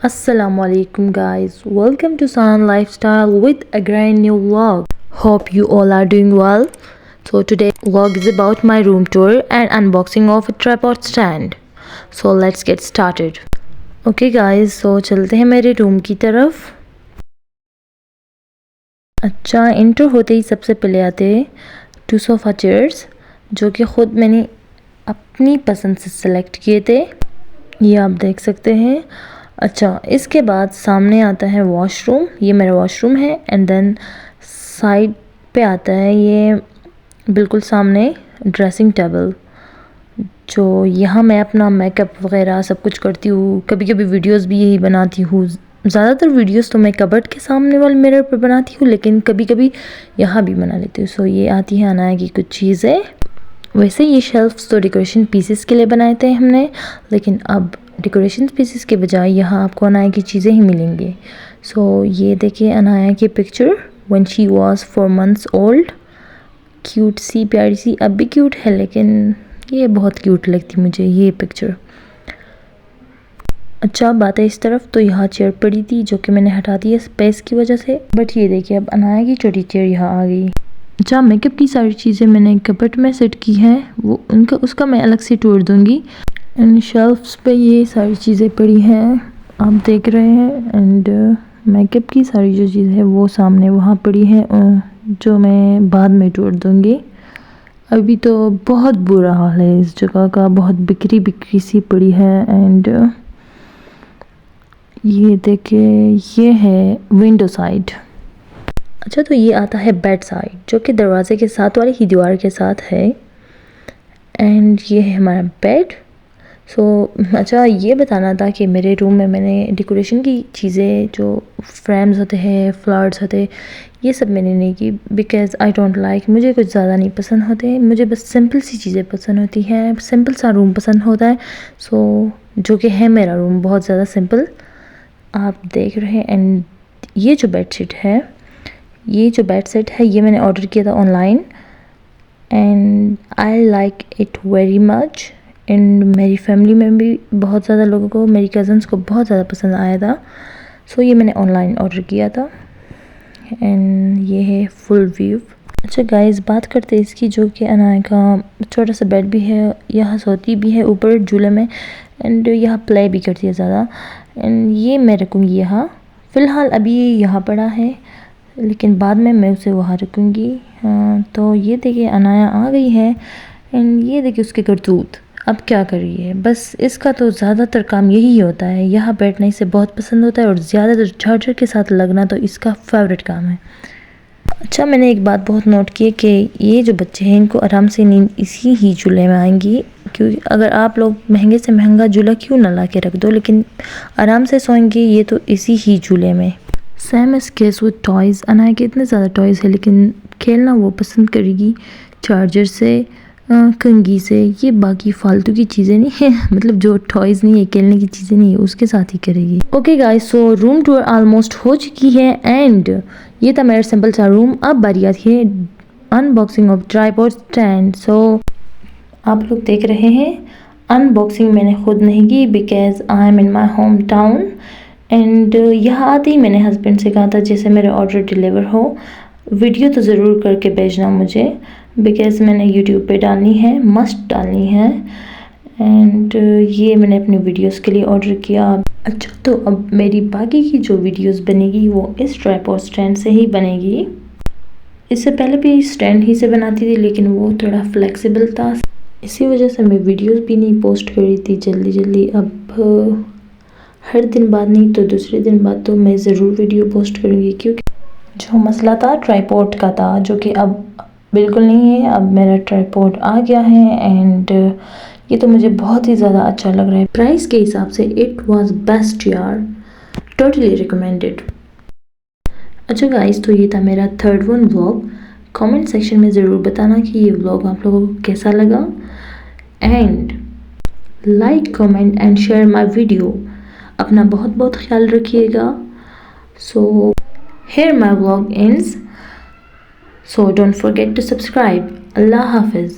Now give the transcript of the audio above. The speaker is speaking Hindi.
Assalamualaikum guys, welcome to San Lifestyle with a grand new vlog. Hope you all are doing well. So today vlog is about my room tour and unboxing of a tripod stand. So let's get started. Okay guys, so चलते हैं मेरे रूम की तरफ. अच्छा, इंट्रो होते ही सबसे पहले आते हैं 2 सोफ़ा चेयर्स जो कि ख़ुद मैंने अपनी पसंद से सेलेक्ट किए थे. ये आप देख सकते हैं. अच्छा, इसके बाद सामने आता है वॉशरूम. ये मेरा वॉशरूम है. एंड देन साइड पे आता है ये बिल्कुल सामने ड्रेसिंग टेबल, जो यहाँ मैं अपना मेकअप वगैरह सब कुछ करती हूँ. कभी कभी वीडियोस भी यही बनाती हूँ. ज़्यादातर वीडियोस तो मैं कबर्ड के सामने वाले मिरर पर बनाती हूँ, लेकिन कभी कभी यहाँ भी बना लेती हूँ. सो ये आती है अनाया की कुछ चीज़ें. वैसे ये शेल्फ्स तो डेकोरेशन पीसेस के लिए बनाए थे हमने, लेकिन अब डेकोरेशन पीसेस के बजाय यहाँ आपको अनाया की चीज़ें ही मिलेंगी. सो ये देखिए अनाया की picture when she was 4 months old. Cute सी, प्यारी सी. अब भी क्यूट है, लेकिन ये बहुत क्यूट लगती मुझे ये पिक्चर. अच्छा, बात है इस तरफ तो यहाँ चेयर पड़ी थी जो कि मैंने हटा दी है स्पेस की वजह से. बट ये देखिए अब अनाया की छोटी चेयर यहाँ आ गई. अच्छा, मेकअप की सारी चीज़ें मैंने कबर्ड में सेट की हैं, वो उसका मैं अलग से टूर दूँगी. एंड शेल्फ्स पे ये सारी चीज़ें पड़ी हैं आप देख रहे हैं. एंड मेकअप की सारी जो चीज़ है वो सामने वहाँ पड़ी है, जो मैं बाद में टूर दूँगी. अभी तो बहुत बुरा हाल है इस जगह का, बहुत बिखरी सी पड़ी है. एंड ये देखिए ये है विंडो साइड. अच्छा, तो ये आता है बेड साइड जो कि दरवाजे के साथ वाली ही दीवार के साथ है. एंड ये है हमारा बेड. अच्छा, ये बताना था कि मेरे रूम में मैंने डेकोरेशन की चीज़ें जो फ्रेम्स होते हैं, फ्लावर्स होते हैं, ये सब मैंने नहीं की. बिकॉज़ आई डोंट लाइक, मुझे कुछ ज़्यादा नहीं पसंद होते. मुझे बस सिंपल सी चीज़ें पसंद होती हैं, सिंपल सा रूम पसंद होता है. जो कि है मेरा रूम बहुत ज़्यादा सिंपल आप देख रहे हैं. एंड ये जो बेड सेट है ये मैंने ऑर्डर किया था online. And I like it very much. And मेरी फैमिली में भी बहुत ज़्यादा लोगों को, मेरी कज़न्स को बहुत ज़्यादा पसंद आया था. सो ये मैंने ऑनलाइन ऑर्डर किया था. एंड ये है फुल व्यू. अच्छा गाइस, बात करते हैं इसकी, जो कि अनाया का छोटा सा बेड भी है, यहाँ सोती भी है ऊपर झूले में. एंड यहाँ प्ले भी करती है ज़्यादा. एंड ये मैं रखूँगी यहाँ. फ़िलहाल अभी यहाँ पड़ा है, लेकिन बाद में मैं उसे वहाँ रखूँगी. तो ये देखिए अनाया आ गई है. एंड ये देखिए उसके करतूत अब क्या करिए. बस इसका तो ज़्यादातर काम यही होता है, यहाँ बैठने से बहुत पसंद होता है, और ज़्यादातर चार्जर के साथ लगना तो इसका फेवरेट काम है. अच्छा, मैंने एक बात बहुत नोट की है कि ये जो बच्चे हैं इनको आराम से नींद इसी ही झूले में आएंगी. क्योंकि अगर आप लोग महंगे से महंगा झूला क्यों ना ला के रख दो, लेकिन आराम से सोएंगे ये तो इसी ही झूले में. Same is case with toys. Anaya के इतने ज़्यादा टॉयज़ है, लेकिन खेलना वो पसंद करेगी चार्जर से, कंघी से. ये बाकी फालतू की चीज़ें नहीं है, मतलब जो टॉयज़ नहीं है, खेलने की चीज़ें नहीं है, उसके साथ ही करेगी. ओके गाइस, सो रूम टूर ऑलमोस्ट हो चुकी है. एंड ये था मेरा सिंपल सा रूम. अब बारी आती है अनबॉक्सिंग ऑफ ट्राइपॉड स्टैंड. सो आप लोग देख रहे हैं अनबॉक्सिंग मैंने खुद नहीं की, because I am in my home town. And यहाँ आते ही मैंने हस्बैंड से कहा था जैसे मेरे ऑर्डर डिलीवर हो, वीडियो तो ज़रूर करके भेजना मुझे, बिकॉज़ मैंने यूट्यूब पे डालनी है, मस्ट डालनी है. एंड ये मैंने अपने वीडियोस के लिए ऑर्डर किया. अच्छा, तो अब मेरी बाकी की जो वीडियोस बनेगी वो इस ट्राइपॉड स्टैंड से ही बनेगी. इससे पहले भी स्टैंड ही से बनाती थी, लेकिन वो थोड़ा फ्लेक्सिबल था, इसी वजह से मैं वीडियोस भी नहीं पोस्ट कर रही थी जल्दी. अब हर दिन बाद नहीं तो दूसरे दिन बाद तो मैं ज़रूर वीडियो पोस्ट करूँगी. क्योंकि जो मसला था ट्राइपॉड का था, जो कि अब बिल्कुल नहीं है. अब मेरा ट्राइपॉड आ गया है. एंड ये तो मुझे बहुत ही ज़्यादा अच्छा लग रहा है. प्राइस के हिसाब से इट वाज बेस्ट यार, टोटली रिकमेंडेड. अच्छा गाइस, तो ये था मेरा 3rd व्लॉग. कमेंट सेक्शन में ज़रूर बताना कि ये व्लॉग आप लोगों को कैसा लगा. And like, comment and share my video. अपना बहुत बहुत ख्याल रखिएगा. सो here my vlog ends. So don't forget to subscribe. Allah Hafiz.